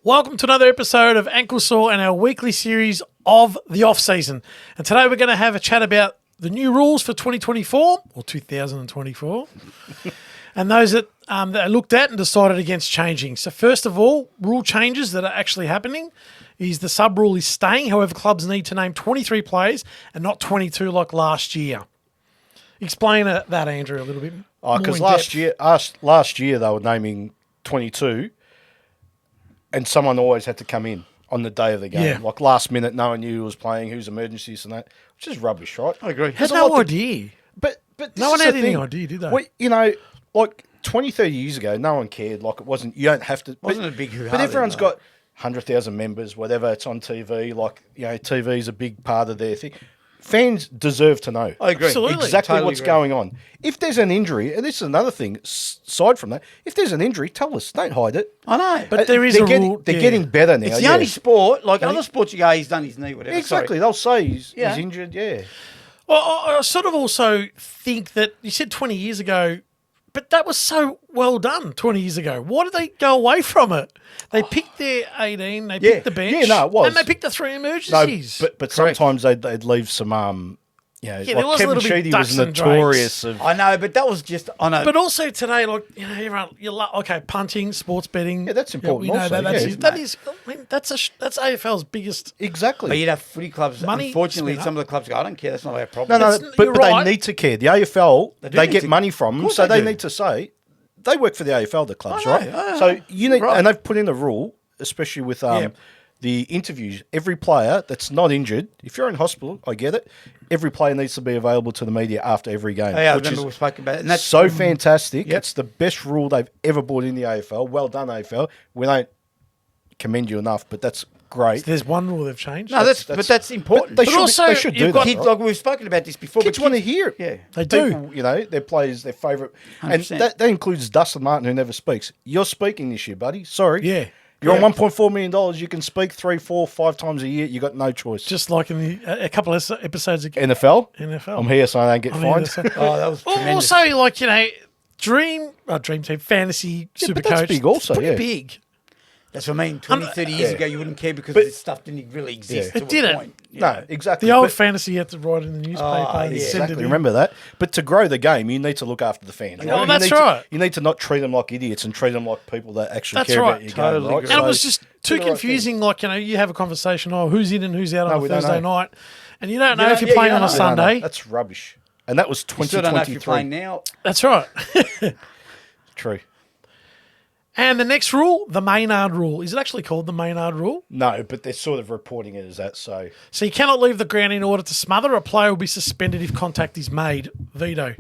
Welcome to another episode of Ankle Sore and our weekly series of the off-season. And today we're going to have a chat about the new rules for 2024 or 2024 and those that are looked at and decided against changing. So first of all, rule changes that are actually happening is the sub-rule is staying. However, clubs need to name 23 players and not 22 like last year. Explain that, Andrew, a little bit. Because last year they were naming 22 and someone always had to come in on the day of the game. Yeah. Like last minute, no one knew who was playing, who's emergencies and that, which is rubbish, right? I agree. Had no idea. But No one had any idea, did they? Like 20, 30 years ago, no one cared. Like it wasn't, you don't have to. Wasn't a big hoo-ha. But everyone's got 100,000 members, whatever, it's on TV. Like, TV is a big part of their thing. Fans deserve to know. I agree. Absolutely. Exactly Totally what's agree. going on. If there's an injury, and this is another thing, aside from that, if there's an injury, tell us. Don't hide it. I know. But there is they're a getting, rule. They're yeah. getting better now. It's the only sport, like other sports you go, he's done his knee, whatever. Exactly. Sorry. They'll say he's Yeah. injured, yeah. Well, I sort of also think that you said 20 years ago, but that was so well done 20 years ago. Why did they go away from it? They picked their 18, they picked the bench. Yeah, no, it was. And they picked the three No, emergencies. but sometimes they'd leave some, there like was a Kevin little bit Sheedy ducks was and notorious of. I know, but that was just, I know. But also today, like, everyone, okay, punting, sports betting. Yeah, that's important we know also, that's, yeah. that is, I mean, that's AFL's biggest. Exactly. But you'd have footy clubs, Money unfortunately, spent some of the clubs go, I don't care, that's not our problem. No, That's- but you're right. they need to care. The AFL, They do they need get to- money from Of them, course so they they do. need to say they work for the AFL, the clubs, I right? know, I know. So you need, Right. and they've put in a rule, especially with the interviews. Every player that's not injured, if you're in hospital, I get it. Every player needs to be available to the media after every game, Yeah, I which remember is we spoke about it. And that's so fantastic. Yep. It's the best rule they've ever brought in the AFL. Well done, AFL. We don't commend you enough, but that's great. There's one rule they've changed. No, but that's important. They But should, also, they should do you've that. got Kids, right? like we've spoken about this before. Kids but want to hear it. Yeah. They do. People, their players, their favourite. And 100%. that includes Dustin Martin, who never speaks. You're speaking this year, buddy. Sorry. Yeah. You're Yeah. on $1.4 million. You can speak 3, 4, 5 times a year. You got no choice. Just like in a couple of episodes ago. NFL? NFL. I'm here so I don't get I mean, fined. that's- Oh, that was tremendous. Also, like, dream team, fantasy, Yeah, super but that's coach. big also, pretty yeah. big. That's what I mean. 20, 30 years ago, you wouldn't care because But- this stuff didn't really exist. Yeah. to It a didn't. point. No, exactly. The old But- fantasy you had to write in the newspaper and yeah. send Exactly. it in. Remember that. But to grow the game, you need to look after the fans. Oh, right? that's you need right. You need to not treat them like idiots and treat them like people that actually That's care right. about your Totally game. Right? agree. And it So- was just too do the right confusing. Like, you have a conversation, who's in and who's out No, on a we don't Thursday know. night. And you don't know don't- if you're yeah, playing you on a don't know. No, no, Sunday. that's rubbish. And that was You still don't know if 2023. you're playing now. That's right. True. And the next rule, the Maynard rule. Is it actually called the Maynard rule? No, but they're sort of reporting it as that. So So you cannot leave the ground in order to smother. A player will be suspended if contact is made. Veto.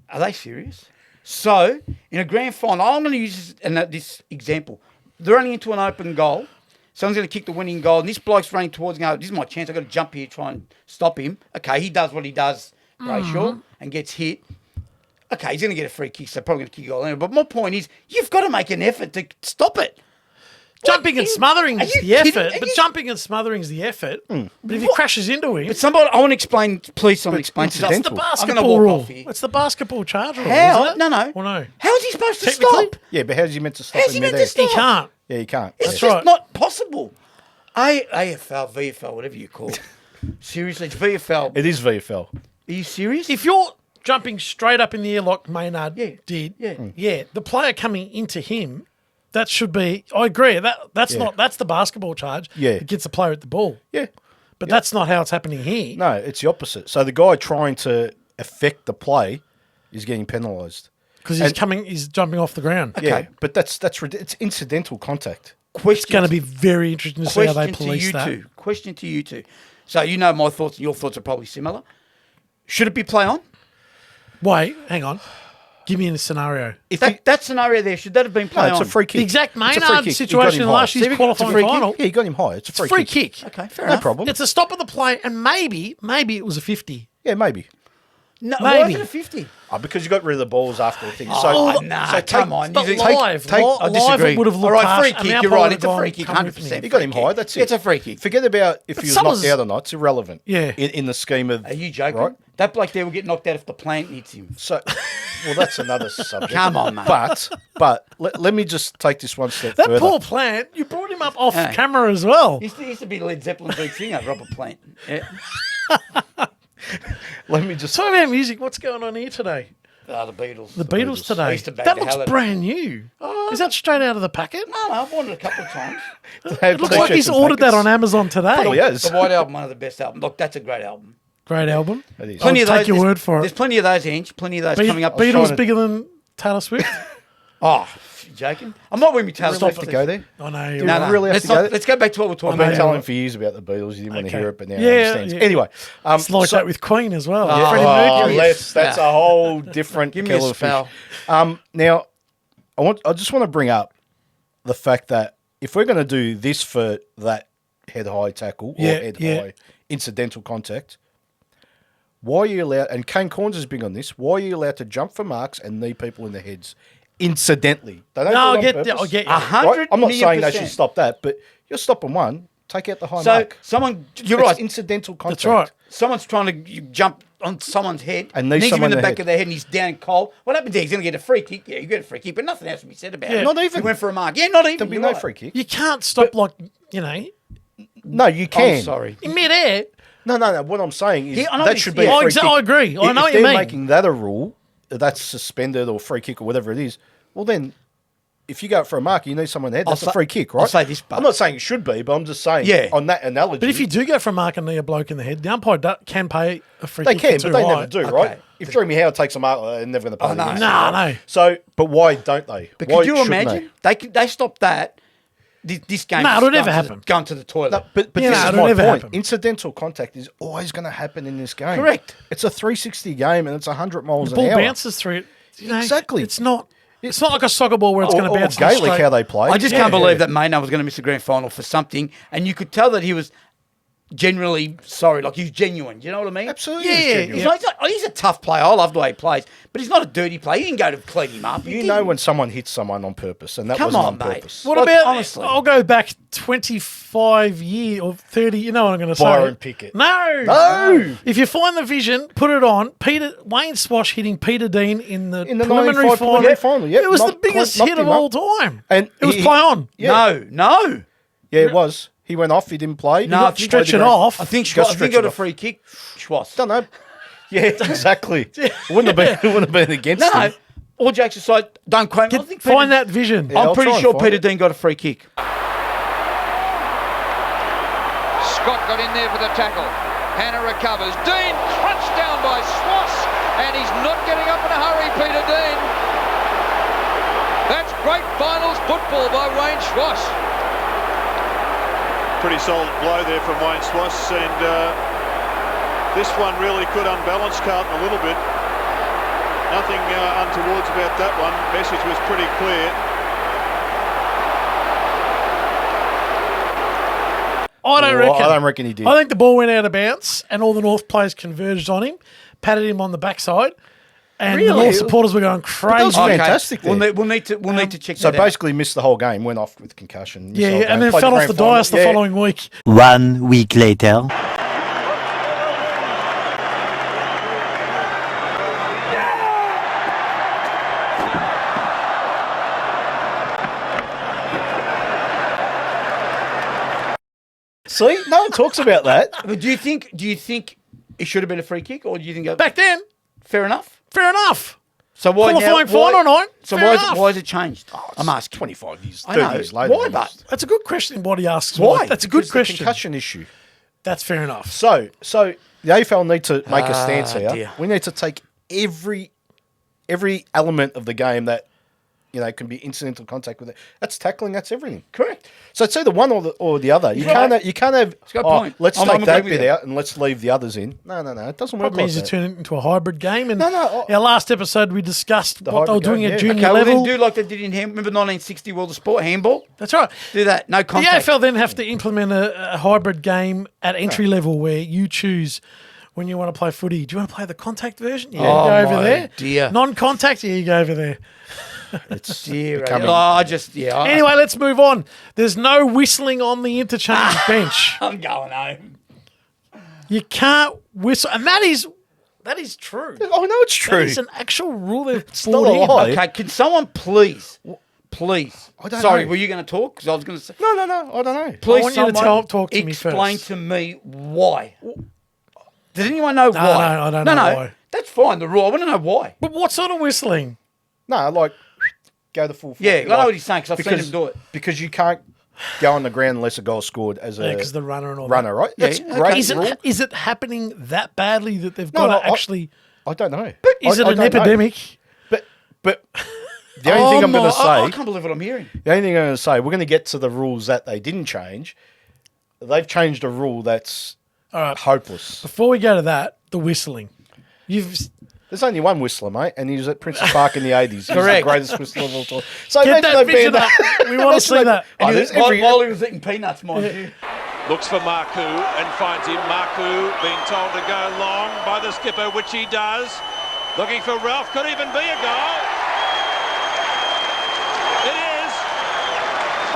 Are they serious? So, in a grand final, I'm going to use this example. They're running into an open goal. Someone's going to kick the winning goal, and this bloke's running towards and go, this is my chance. I've got to jump here, try and stop him. Okay, he does what he does, Brayshaw, and gets hit. Okay, he's going to get a free kick, so probably going to kick a goal anyway. But my point is, you've got to make an effort to stop it. Jumping and smothering are is you the kidding? effort, Are but you- jumping and smothering is the effort. But if he What? crashes into him, But somebody, I want to explain, please someone explain it's to the us. incidental. I'm gonna basketball walk rule. off here. It's the basketball charge rule. How? Isn't it? No, no. Well, no. How is he supposed to Technically? stop? yeah, but how's he meant to stop How's he in meant to midair? stop? He can't. Yeah, you can't. It's That's just right. not possible. AFL, VFL, whatever you call it. Seriously, it's VFL. It is VFL. Are you serious? If you're jumping straight up in the air like Maynard did, Yeah. the player coming into him, that should be. I agree. That's not. That's the basketball charge. Yeah. It gets the player at the ball. Yeah. But that's not how it's happening here. No, it's the opposite. So the guy trying to affect the play is getting penalised. Because And- he's jumping off the ground. Okay. Yeah, but it's incidental contact. It's going to be very interesting to see how they police that. Question to you two. So you know my thoughts and your thoughts are probably similar. Should it be play on? Wait, hang on. Give me a scenario. If That scenario there, should that have been no, play on? it's a free kick. The exact It's a free Maynard kick. situation He got in him last high. year's It's a qualifying free kick. final. Yeah, he got him high. It's a It's a free, free kick. Okay, fair No enough. problem. It's a stop of the play, and maybe it was a 50. Yeah, maybe. No, why is Maybe. it a 50? Because you got rid of the balls after the thing. Oh, So, nah, so come on. But You think- live, take- live, I live disagree. it would have looked All right, harsh, free and kick. the You're umpire right. would It's a have free gone, kick, "Come with 100%. me." you got him high. That's it. It's a free kick. Forget about if he was Someone's- knocked out or not. It's irrelevant. Yeah. In the scheme of. Are you joking? Right? That bloke there will get knocked out if the plant hits him. So, well, that's another subject. Come on, mate. But let me just take this one step That further. poor Plant, you brought him up off Hey. camera as well. He used to be Led Zeppelin's lead singer, Robert Plant. Yeah. Let me just. Talk about music. What's going on here today? The Beatles. The Beatles I today. used to bang That the looks hell out of brand new. Is that straight out of the packet? No, I've worn it a couple of times. It looks like he's ordered that on Amazon today. Probably has. The White Album, one of the best albums. Look, that's a great album. Great album. That is. I'll take your there's- word for There's it. plenty of those, Ange. Plenty of those coming up. Beatles trying to- bigger than Taylor Swift? Oh, you joking? I'm not wearing my Taylor Stop Swift. to go there. I know. Do you're we right. really have let's to go not. there? Let's go back to what we're talking I've been about. telling for years about the Beatles. You didn't want to Okay. hear it, but now Yeah, I understand. yeah. Anyway, It's like so- that with Queen as well. Yeah. Freddie Oh, Mercury. that's a whole different Give me a kettle of fish. spell. Now, I just want to bring up the fact that if we're going to do this for that head high tackle or Yeah, head yeah. high incidental contact, why are you allowed? And Kane Corns is big on this. Why are you allowed to jump for marks and knee people in the heads incidentally? They don't No, do it on I purpose. get you. 100 I'm not million saying they should percent. stop that, but you're stopping one. Take out the high So mark. you're It's right. incidental contact. That's right. Someone's trying to jump on someone's head, And knee knees him someone in the in the back head. of their head, and he's down cold. What happens there? He's going to get a free kick. Yeah, you get a free kick, but nothing else to be said about Yeah. it. Not even. He went for a mark. Yeah, not even. There'll be You're no right. free kick. You can't stop, No, you can. I'm sorry. in mid-air. No. What I'm saying is Yeah, I know that what should you- be yeah. a free exactly, kick. I agree. I know what if you they're mean. making that a rule, that's suspended or free kick or whatever it is, well then, if you go for a mark, you need someone there. That's a say- free kick, right? I'll say this, but- I'm not saying it should be, but I'm just saying Yeah. on that analogy. But if you do go for a mark and knee a bloke in the head, the umpire can pay a free they kick. can, for but they too never high. do, Okay. right? If Jeremy Howard takes a mark, they're never going to pay. Oh, no. against No, him, right? no. So, but why don't they? But Why could you shouldn't imagine? They stopped that. This game. No, is it'll never going to happen. the- Going to the toilet. No, but Yeah, this no, is it'll my never point. happen. Incidental contact is always going to happen in this game. Correct. It's a 360 game and it's 100 miles The ball an hour. bounces through it. Exactly. It's not like a soccer ball where it's going to or bounce. Gaelic, straight. how they play. I just Yeah. can't believe that Maynard was going to miss the grand final for something, and you could tell that he was generally sorry, like he's genuine. Do you know what I mean? Absolutely, Yeah, it's yeah, genuine. He's a tough player. I love the way he plays, but he's not a dirty player. He didn't go to clean him up. He You didn't. know when someone hits someone on purpose, and that Come wasn't on, on mate. purpose. What Like, about, honestly. I'll go back 25 years or 30, you know what I'm going to say. Byron Pickett. No. No! If you find the vision, put it on. Wayne Swash hitting Peter Dean in the, In the preliminary 95 final. preliminary final, yep. It was the Knocked- biggest knocked hit of him all up. time. And it was he- play on. Yeah. No. Yeah, it was. He went off. He didn't play. No, He I got think- Stretch it played the off. I think Got he stretched got a off. free kick. Schwartz. Don't know. Yeah, exactly. It wouldn't have been against No, him. all jokes aside, don't quote me. I think Find Peter- that vision. Yeah. I'm I'll pretty try and sure find Peter it. Dean got a free kick. Scott got in there for the tackle. Hannah recovers. Dean crunched down by Swass, and he's not getting up in a hurry, Peter Dean. That's great finals football by Wayne Schwass. Pretty solid blow there from Wayne Swass, and this one really could unbalance Carlton a little bit. Nothing untowards about that one. Message was pretty clear. I don't reckon. I don't reckon he did. I think the ball went out of bounds and all the North players converged on him, patted him on the backside, and the Really? North supporters were going crazy. was fantastic We'll there. need to check So that out. basically missed the whole game, went off with concussion. missed Yeah, the whole and game, then played fell off grand the final. dais the Yeah. following week. 1 week later. See, no one talks about that. But do you think it should have been a free kick, or do you think Back then, fair enough? fair enough. So why Qualifying now? Why, final night, so fair enough. why has it changed? I'm asking. 25 years, I 30 know. years later. Why, almost. but That's a good question. What he asks. Why? That's a good It's the question. concussion issue. That's fair enough. So the AFL need to make a stance here. dear. We need to take every element of the game that can be incidental contact with it. That's tackling. That's everything. correct. So it's either one or the other. You can't have. a good point. Let's I'm take that agreeing with bit you. out and let's leave the others in. No. It doesn't work Probably like needs to that. turn it into a hybrid game. And No. our last episode, we discussed what they were hybrid doing game, at yeah. junior Okay, well level. then do like they did in remember 1960 World of Sport handball. That's right. Do that. No The contact. AFL then have to implement a hybrid game at entry level where you choose when you want to play footy. Do you want to play the contact version? Yeah, Oh, you go over my there. dear. Non-contact, yeah, you go over there. It's Dear, becoming- Anyway, let's move on. There's no whistling on the interchange bench. I'm going home. You can't whistle, and that is true. I know it's true. That is an actual rule they've not brought a in. lie. Okay, can someone please? I don't Sorry, know. were you going to talk? Because I was going to say. No, I don't know. Please, I want you to someone talk to me explain first. to me why. Does anyone know why? no, I don't know why. That's fine. The rule. I want to know why. But what sort of whistling? No, like go the full. Yeah, I know like, what he's saying because I've seen him do it. Because you can't go on the ground unless a goal scored as a Because the runner and all runner, right? Yeah, That's okay. great. Is rule. is it happening that badly that they've No, got to I- actually? I don't know. Is I it an don't know. epidemic? But the only thing I'm going to say, I can't believe what I'm hearing. the only thing I'm going to say, we're going to get to the rules that they didn't change. They've changed a rule that's All right. hopeless. Before we go to that, the whistling. There's only one whistler, mate, and he was at Princess Park in the 80s. He was the Correct. greatest whistler of all time. So Get imagine that they banned vision up. We want to Imagine see they- that. Oh, And there's while, every- while he was eating peanuts, mind you. Looks for Marku and finds him. Marku being told to go long by the skipper, which he does. Looking for Ralph. Could even be a goal. It is.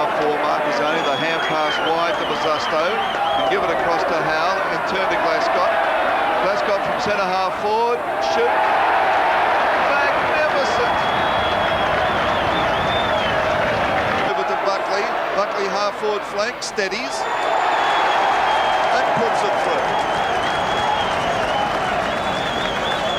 Up for Marcazzoni, the hand pass wide to Mazzusto, and give it across to Howell and turn to Glasgow. Glasgow from centre half forward, shoot. Magnificent. Over to Buckley. Buckley half forward flank, steadies, and puts it through.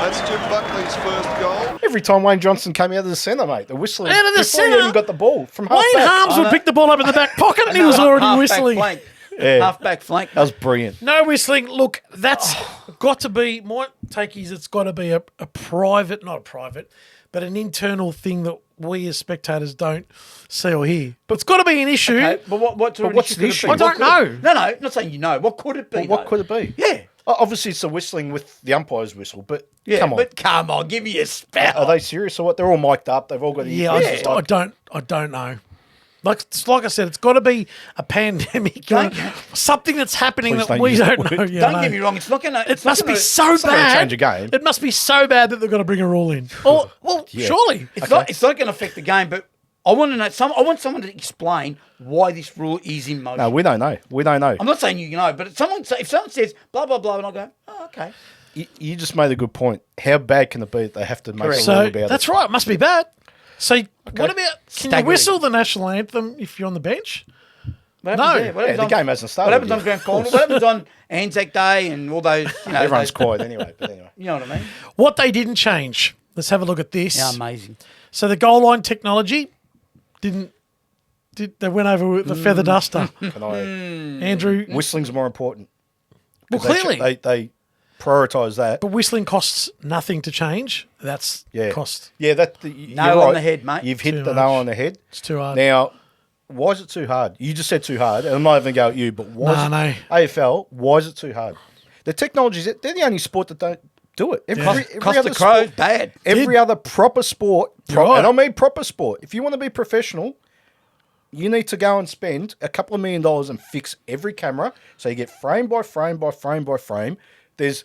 That's Jim Buckley's first goal. Every time Wayne Johnson came out of the centre, mate, the whistling. Out of the before he centre? even got the ball from half Wayne back. Harms would pick the ball up in the back pocket and he was already Half-back whistling. Flank. Yeah. Half-back flank. That was brilliant. No whistling. Look, that's got to be, my take is it's got to be a private, not a private, but an internal thing that we as spectators don't see or hear. But it's got to be an issue. Okay, but what's But what's the issue? I don't know. No, not saying you know. What could it be? But what though? could it be? Yeah. Obviously, it's the whistling with the umpire's whistle, but Yeah, come on. but come on, give me a spell. Are they serious or what? They're all mic'd up. They've all got Yeah, earphones. I don't know. Like I said, it's got to be a pandemic or something that's happening Please that don't we use that don't know. word. Yeah, Don't no. get me wrong. It's not going to. It must be so not gonna bad. change a game. It must be so bad that they've got to bring a rule in. Well, surely. It's not going to affect the game, but I want to know. I want someone to explain why this rule is in motion. No, we don't know. We don't know. I'm not saying you know, but if someone says blah blah blah, and I'll go, oh, okay. You just made a good point. How bad can it be that they have to make a rule So about that's it? right. It must be bad. So what about, can you Staggering. whistle the national anthem if you're on the bench? What No. happens there? What Yeah, happens the on- game hasn't started What happens yet, on grand of final? course. What happens on Anzac Day and all those? You know, Everyone's those- quiet anyway. But anyway, You know what I mean? What they didn't change. Let's have a look at this. Yeah, amazing. So the goal line technology they went over with the feather duster. can I? Andrew, Whistling's more important. well, 'Cause clearly. they prioritise that. But whistling costs nothing to change. That's Yeah, cost. Yeah, that Nail you're on right. the head, mate. You've hit Too the nail much. on the head. It's too hard. Now, why is it too hard? You just said too hard, and I'm not even going at you. But why? No, is it, AFL. Why is it too hard? The technology's they're the only sport that don't do it. Every Cost other the Crows sport- bad. Every other proper sport, Right. and I mean proper sport. If you want to be professional, you need to go and spend a couple of $1 million and fix every camera so you get frame by frame by frame by frame. There's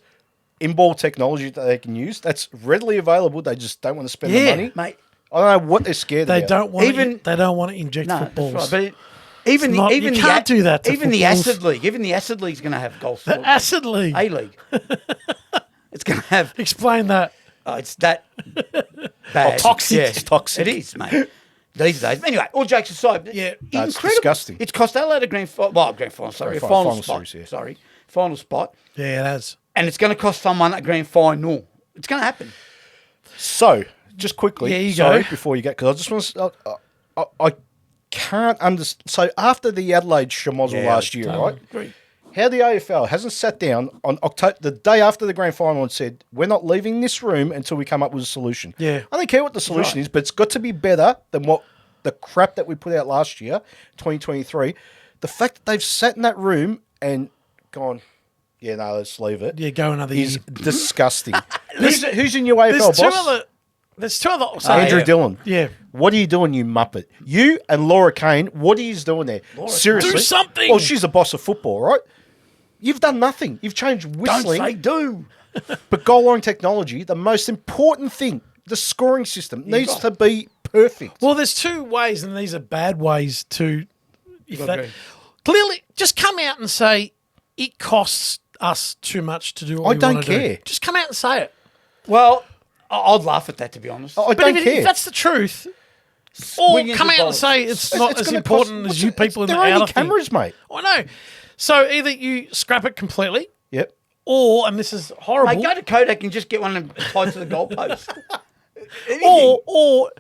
in-ball technology that they can use that's readily available. They just don't want to spend the Yeah. money. Mate, I don't know what they're scared They about. don't want Even- they don't want to inject no, footballs. that's right. But even It's the not- even you the can't do that to even the footballs. acid league, even the acid league's going to have goals. The acid league. A league. It's going to have. Explain that. It's that bad. toxic. Yeah, It's toxic. It is, mate. These days. Anyway, all jokes aside, Yeah. No, it's disgusting. It's cost Adelaide a grand final. Sorry, a Final final spot. series, yeah. Sorry, final spot, Yeah, it has. and it's going to cost someone a grand final. It's going to happen. So, just quickly, Yeah, you sorry, go. before you get, because I just want to, I can't understand. So, after the Adelaide schmozzle last year, right? Agree. How the AFL hasn't sat down on October, the day after the grand final, and said, we're not leaving this room until we come up with a solution. Yeah. I don't care what the solution is, but it's got to be better than what the crap that we put out last year, 2023. The fact that they've sat in that room and gone, yeah, no, let's leave it, Yeah, go another is year. disgusting. who's in your AFL, boss? There's two other. So, Andrew yeah. Dillon. Yeah. What are you doing, you muppet? You and Laura Kane, what are you doing there? Seriously. Do something. Well, she's the boss of football, right? You've done nothing. You've changed Don't whistling. say do. But goal line technology, the most important thing, the scoring system needs got to be perfect. Well, there's two ways, and these are bad ways to. If that, agree. clearly, just come out and say it costs us too much to do what I we don't want to do. care. Just come out and say it. Well, I'd laugh at that, to be honest. I But don't if care. that's the truth, or Millions come of out and dollars. say it's not as gonna important cost- as you people in the they're only outer thing. cameras, mate. I know. So either you scrap it completely, Yep. or, and this is horrible, Mate, go to Kodak and just get one and tied to the goalpost. or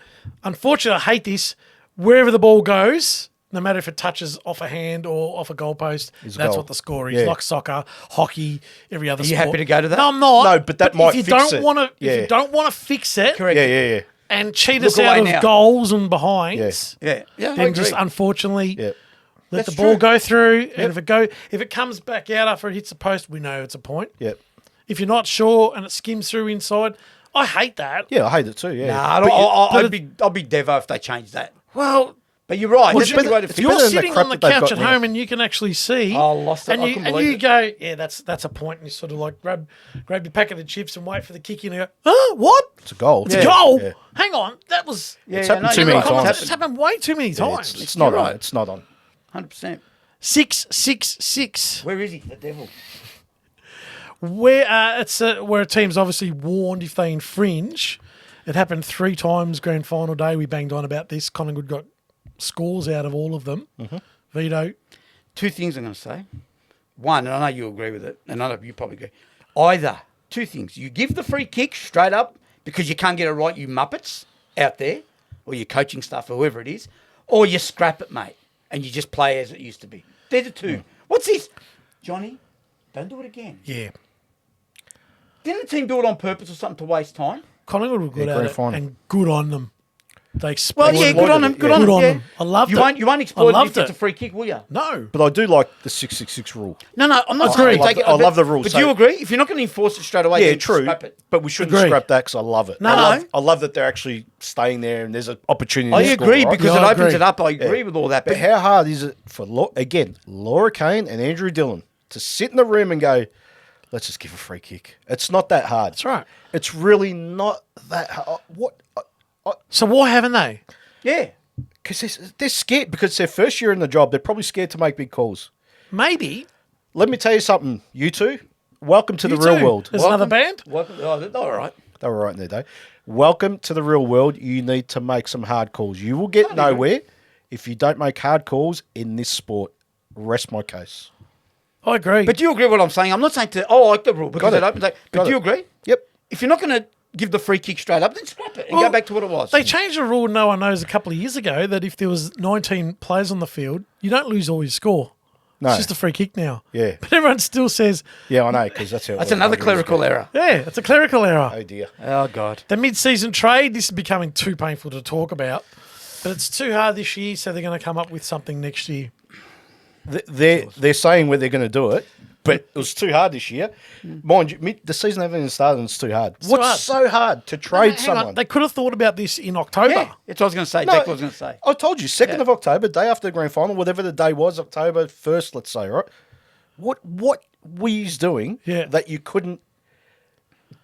unfortunately, I hate this. Wherever the ball goes, no matter if it touches off a hand or off a goalpost, Is a that's goal. what the score is. Yeah. Like soccer, hockey, every other Are you sport. happy to go to that? No, I'm not. No, but that might if you fix don't it. want to, Yeah. if you don't want to fix it, Correct. Yeah. and cheat Look us out away of now. goals and behinds, Yeah, I then agree. just unfortunately Yeah. let That's the ball true. go through. And if it comes back out after it hits the post, we know it's a point. Yep. If you're not sure and it skims through inside, I hate that. Yeah, I hate it too. Yeah. Nah, But I'd be Devo if they changed that. Well, But you're right. Well, That's the it's way to better- fix you're better than the sitting crap on the that they've couch got at now. home and you can actually see. Oh, I lost it. And I you, couldn't and believe you it. go, yeah, that's a point. And you sort of like grab your packet of chips and wait for the kick in and go, huh, what? It's a goal. It's a goal? Hang on, that was. Yeah, It's happened no, too you're many right. times. It's just happened way too many times. It's not You're on. right. It's not on. 100%. 666. Where is he? The devil. Where where a team's obviously warned if they infringe. It happened 3 times grand final day. We banged on about this. Collingwood got scores out of all of them. Vito. 2 things I'm going to say. One, and I know you agree with it, and I know you probably agree. Either 2 things. You give the free kick straight up because you can't get it right, you muppets out there, or your coaching staff, or whoever it is, or you scrap it, mate, and you just play as it used to be. They're the 2. What's this? Johnny, don't do it again. Yeah. Didn't the team do it on purpose or something to waste time? Collingwood were good Yeah, at grand it final. and good on them. They Well, exploited yeah, good on them. it, Good yeah. on Good them. on yeah. them. I loved you it. Won't, you won't exploit it loved if it's it. a free kick, will you? No. But I do like the 666 rule. No, I'm not Agree. saying take it. I love the rules. But So- do you agree? If you're not going to enforce it straight away, Yeah, then true. scrap it. But we shouldn't Agree. scrap that because I love it. No, I love that they're actually staying there and there's an opportunity I to score, agree right? because Yeah, it I opens agree. it up. I agree with all that. But But how hard is it for, Laura Kane and Andrew Dillon to sit in the room and go, let's just give a free kick? It's not that hard. That's right. It's really not that hard. What? So why haven't they? yeah, Because they're scared because it's their first year in the job. They're probably scared to make big calls. Maybe. Let me tell you something, you two. Welcome to the You real too. world. There's another band. welcome. Oh, all right. They were right in their day. Welcome to the real world. You need to make some hard calls. You will get nowhere if you don't make hard calls in this sport. Rest my case. I agree. But do you agree with what I'm saying? I'm not saying I like the rule because Got it it. opens up. But Got do you it. agree? Yep. If you're not going to give the free kick straight up, then scrap it and Well, go back to what it was. they changed the rule, no one knows, a couple of years ago that if there was 19 players on the field, you don't lose all your score. No. It's just a free kick now. Yeah. But everyone still says, Yeah, I know, because that's how. That's another clerical error. yeah, it's a clerical error. Oh dear. Oh God. The mid-season trade, this is becoming too painful to talk about. But it's too hard this year, so they're going to come up with something next year. They're saying where they're going to do it, but it was too hard this year. Mind you, the season hasn't even started and it's too hard. too What's hard. so hard to trade Hang on, someone? they could have thought about this in October. Yeah, that's what I was going to say. No, That's what I was going to say. I told you, 2nd of October, day after the grand final, whatever the day was, October 1st, let's say, right? What were you doing that you couldn't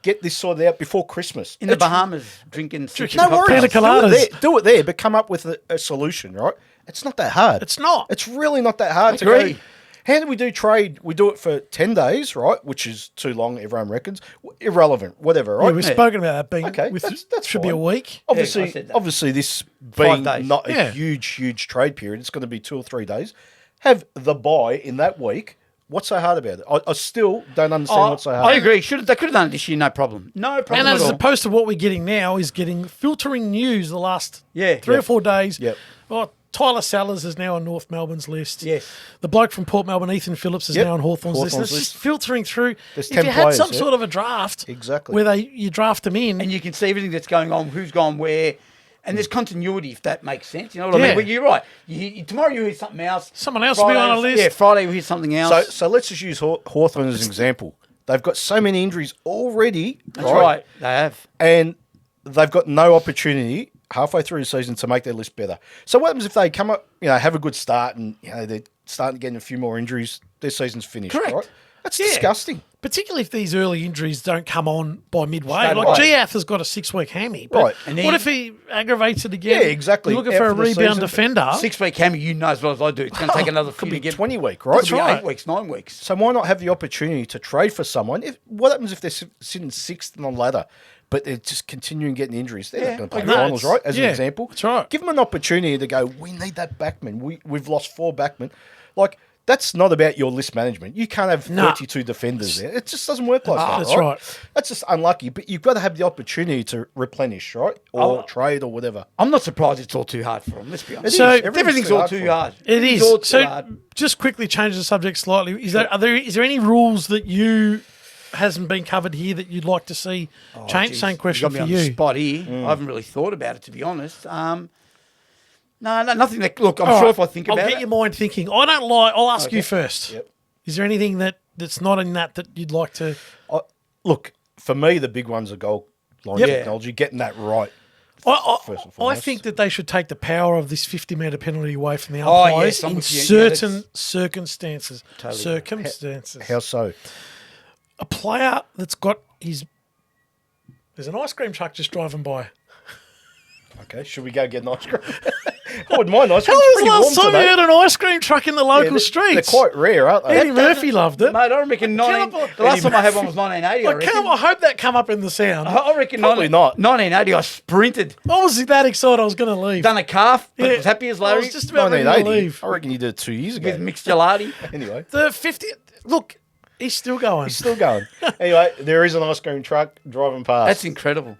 get this sorted out before Christmas? In the Bahamas, drinking. No worries. Pina coladas. Do it there, but come up with a solution, right? It's not that hard. It's not. It's really not that hard to agree. go. How do we do trade? We do it for 10 days, right? Which is too long, everyone reckons. Irrelevant, whatever, right? Yeah, we've spoken about that being, Okay, that's should be a fine. week. I Obviously, said that. obviously, this 5 being days. not a Yeah. huge trade period, it's going to be 2 or 3 days. Have the buy in that week. What's so hard about it? I still don't understand what's so hard. I agree. They could have done it this year, no problem. No problem And at as all. opposed to what we're getting now is getting filtering news the last Yeah. 3 or Yep. 4 days. Yep. Oh, Tyler Sellers is now on North Melbourne's list. Yes. The bloke from Port Melbourne, Ethan Phillips, is Yep. now on Hawthorn's list. Hawthorn's It's just list. filtering through. There's if 10 you had players, some yeah. sort of a draft Exactly. where you draft them in. And you can see everything that's going on, who's gone where, and there's continuity, if that makes sense. You know what I Yeah. mean? But you're right. Tomorrow you hear something else. Someone else will be on a list. Yeah, Friday you hear something else. So let's just use Hawthorn as an example. They've got so many injuries already. that's right. They have. And they've got no opportunity halfway through the season to make their list better. So what happens if they come up, have a good start and they're starting to get a few more injuries? Their season's finished, Correct. right? That's disgusting. Particularly if these early injuries don't come on by midway. Straight Like away. Giath has got a 6-week hammy. But Right. And what then- if he aggravates it again? Yeah, exactly. You're looking Out for a for the rebound season. defender. 6-week hammy, you know as well as I do. It's going to take another Could few be to get 20 week, right? Could be right. 8 weeks, 9 weeks. So why not have the opportunity to trade for someone? What happens if they're sitting sixth on the ladder, but they're just continuing getting injuries? They're not going to play like that. finals, right? As Yeah, an example. that's right. Give them an opportunity to go, we need that backman. We've lost 4 backmen. Like, that's not about your list management. You can't have 32 defenders there. It just doesn't work like that, that's right. That's just unlucky. But you've got to have the opportunity to replenish, right? Or trade or whatever. I'm not surprised it's all too hard for them. Let's be honest. So- everything's all too hard. It Everything's is. all too So hard. just quickly change the subject slightly. Is there any rules that you hasn't been covered here that you'd like to see change? Geez, Same question got me for on the you. spot here. I haven't really thought about it, to be honest. No, nothing that. Look, I'm All sure right, if I think I'll about get it. your mind thinking. I don't like. I'll ask you first. Yep. Is there anything that's not in that you'd like to? Look, for me, the big one's a goal line Yep. technology, getting that right. I First and I foremost. think that they should take the power of this 50-metre penalty away from the Oh, umpires yes, I'm in with you. Yeah, certain that's- circumstances. Totally. Circumstances. How so? A player that's got his. There's an ice cream truck just driving by. Okay, should we go get an ice cream? I wouldn't mind ice cream. How It's was the pretty last warm time today. you had an ice cream truck in the Yeah, local they're streets? quite rare, aren't they? Eddie Murphy loved it. Mate, I reckon the last time I had one was 1980. I hope that come up in the sound. I reckon Probably not. 1980, I sprinted, I was that excited I was going to leave. done a calf, but Yeah, was happy as I Larry was just about ready to 1980. leave. I reckon you did it 2 years ago. with mixed gelati. Anyway, The 50. Look, he's still going. he's still going. Anyway, there is an ice cream truck driving past. That's incredible.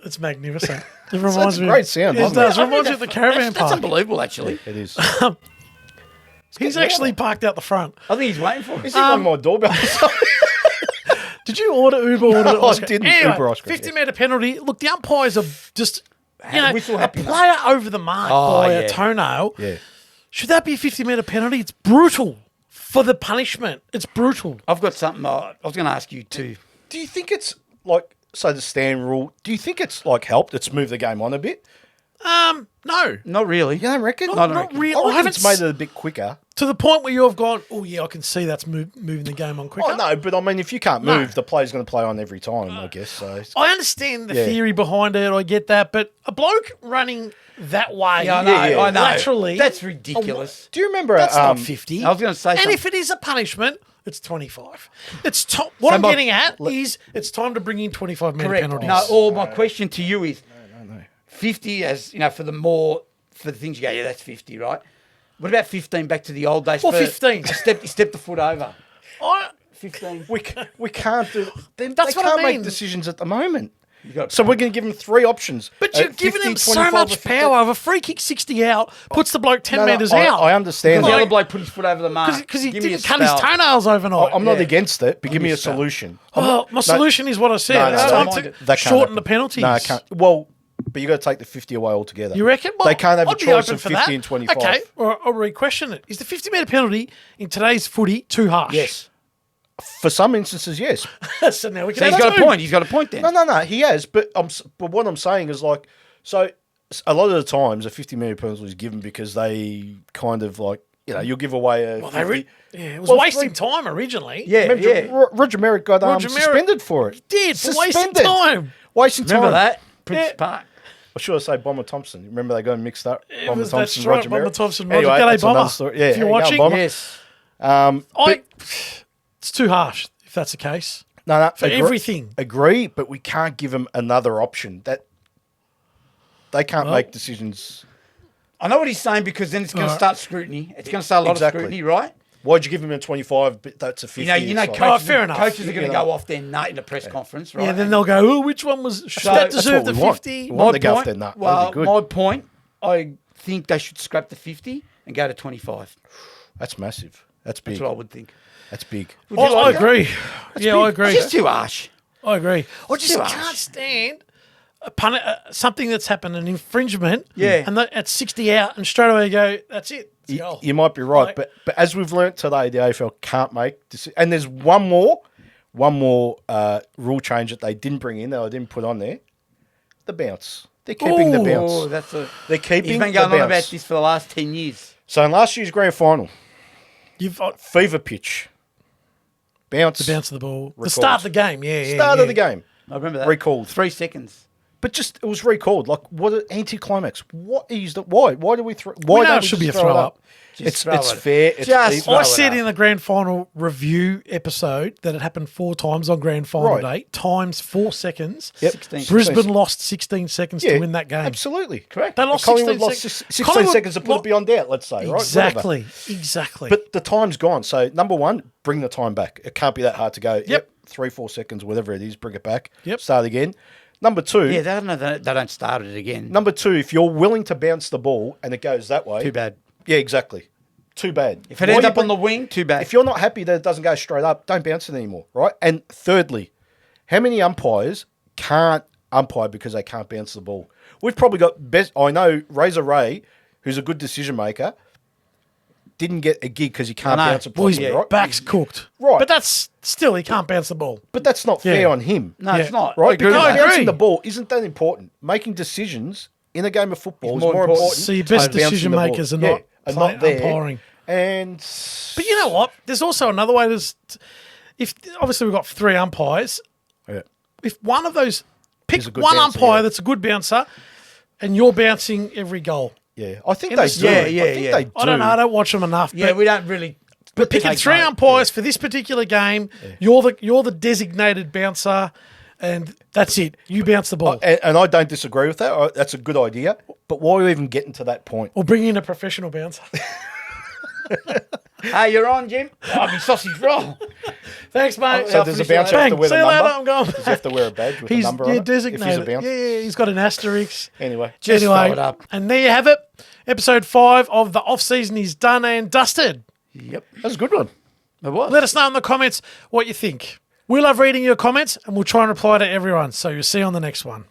It's magnificent. It reminds me. great sound, It doesn't does. it? It reminds me of the caravan That's park. unbelievable, actually. It is. He's actually parked out the front. I think he's waiting for Is us. he ringing my doorbell? Did you order Uber? Order No, I ice cream? didn't. Anyway, Uber ice cream, 50-metre penalty. Look, the umpires are just, Whistle a happy. player over the mark by yeah. a toenail. Yeah. Should that be a 50-metre penalty? It's brutal for the punishment. It's brutal. I've got something I was going to ask you too. Do you think it's like, so the stand rule, do you think it's like helped? It's moved the game on a bit? No. Not really. You don't reckon? Not really. I I reckon haven't it's made it a bit quicker. to the point where you've gone, oh, yeah, I can see that's moving the game on quicker. Oh, no, but I mean, if you can't move, the player's going to play on every time, I guess. So it's- I understand the Yeah. theory behind it. I get that. But a bloke running that way Yeah, I know. Yeah, I know. laterally, That's ridiculous. do you remember? that's not 50. I was gonna say And something. if it is a punishment, it's 25. It's what So I'm my- getting at is it's time to bring in 25-metre Correct. penalties. No, or my question to you is 50 as, for the things you go, yeah, that's 50, right? What about 15 back to the old days? Well, for 15. You stepped the foot over. I- 15. we can't do. They That's what I can't mean. make decisions at the moment. You got So we're going to give them 3 options. but you're giving 50, him so 25 or much 50. power. If a free kick 60 out puts the bloke 10 No, no, metres I, out. I understand the that. other bloke put his foot over the mark. Because he Give me a didn't cut his spell. toenails overnight. I'm not Yeah. against it, but give me a spell. solution. Well, my solution is what I said. No, it's no, time no, to that can't shorten happen. the penalties. No, it can't. Well, but you got to take the 50 away altogether. You reckon? Well, they can't have I'd a be choice open of for 50 that. and 25. Okay, or I'll re-question it. Is the 50-metre penalty in today's footy too harsh? Yes. For some instances, yes. So now we can So he's have got a two. point. He's got a point then. No, he has. But what I'm saying is like, so a lot of the times a 50-metre penalty is given because they kind of like, you'll give away a. Well, 50. it was Well, wasting time originally. Yeah, Remember, yeah. Roger Merritt got Roger Merritt suspended for it. Did for wasting Suspended. time. Wasting Remember time. that? Prince Yeah. Park. I should have said Bomber Thompson. Remember they got him mixed up? It Bomber was, Thompson, that's right, Roger Bomber Merritt. Thompson, Roger. Anyway, G'day, that's another Bomber. story. Yeah, If you're how you going, watching, Bomber? Yes. It's too harsh if that's the case. No, For everything. Agree, but we can't give them another option. That they can't make decisions. I know what he's saying because then it's going to Alright. start scrutiny. It's going to start a lot Exactly. of scrutiny, right? Why'd you give him a 25? But that's a 50. You know, It's like- coaches, fair enough. coaches are going to You know. go off their nut in a press conference, right? Yeah, then they'll go, oh, which one was, should that that's deserve what the we want. 50? We want to go off their nut. Well, That'd be good. my point, I think they should scrap the 50 and go to 25. That's massive. That's big. That's what I would think. That's big. Would you I like that? agree. Yeah, I agree. It's just too harsh. I agree. I just too can't harsh. stand something that's happened, an infringement, Yeah. and at 60 out, and straight away you go, that's it. It's a goal. You might be right, Like- but as we've learnt today, the AFL can't make and there's one more rule change that they didn't bring in, that I didn't put on there. The bounce. They're keeping the Ooh. bounce. Oh, that's a. They're keeping He's been the going on bounce. about this for the last 10 years. So in last year's grand final, You've fever pitch, bounce, the bounce of the ball. The Recalled. start of the game, yeah. start yeah. of the game, I remember that. recalled. 3 seconds. But just it was recalled. Like what an anticlimax. What is the why? Why do we throw? Why know don't it we should just be a throw it throw up? up. Just It's throw it. fair. It's Just even. throw I it said up. in the grand final review episode that it happened 4 times on grand final Right. day, times 4 seconds. Yep. 16. Brisbane lost 16 seconds Yeah, to win that game. Absolutely Correct. They lost Collingwood 16 lost seconds. 16 seconds to put it beyond doubt. Let's say right. Whatever. Exactly. But the time's gone. So number one, bring the time back. It can't be that hard to go. Yep. 3-4 seconds, whatever it is, bring it back. Yep. Start again. Number two. Yeah, they don't start it again. Number two, if you're willing to bounce the ball and it goes that way. Too bad. Yeah, exactly. Too bad. If it Why ends do up you on the wing, too bad. If you're not happy that it doesn't go straight up, don't bounce it anymore, right? And thirdly, how many umpires can't umpire because they can't bounce the ball? We've probably got best. I know Razor Ray, who's a good decision maker, didn't get a gig because he can't I know. bounce it Well, his properly, right? back's cooked. Right. But that's still, he can't bounce the ball. But that's not Yeah. fair on him, no, Yeah. it's not. right? I agree with Because I that. agree. bouncing the ball isn't that important. Making decisions in a game of football is more more important. important. So your best than bouncing decision the ball. makers are Yeah, not are play- not there. umpiring. And But you know what? There's also another way. If obviously we've got 3 umpires. Yeah. If one of those, pick Is a good one bouncer, umpire yeah. that's a good bouncer, and you're bouncing every goal. Yeah, I think In they the- do. Yeah, I yeah, think yeah. they do. I don't know. I don't watch them enough. Yeah, but, we don't really. but picking take 3 note. umpires for this particular game, you're the designated bouncer, and that's it. You bounce the ball, And I don't disagree with that. That's a good idea. But why are we even getting to that point? or bring in a professional bouncer. Hey, you're on, Jim. Oh, my sausage roll. Thanks, mate. So does the bouncer have Bang. to wear See the you later. number? I'm going. Does he have to wear a badge with He's a number on it? designated. If he's a bouncer? Yeah, he's got an asterisk. Anyway. Just anyway, throw it up. and there you have it. Episode 5 of the off season is done and dusted. Yep. That's a good one. It was. Let us know in the comments what you think. We love reading your comments, and we'll try and reply to everyone. So you'll see you on the next one.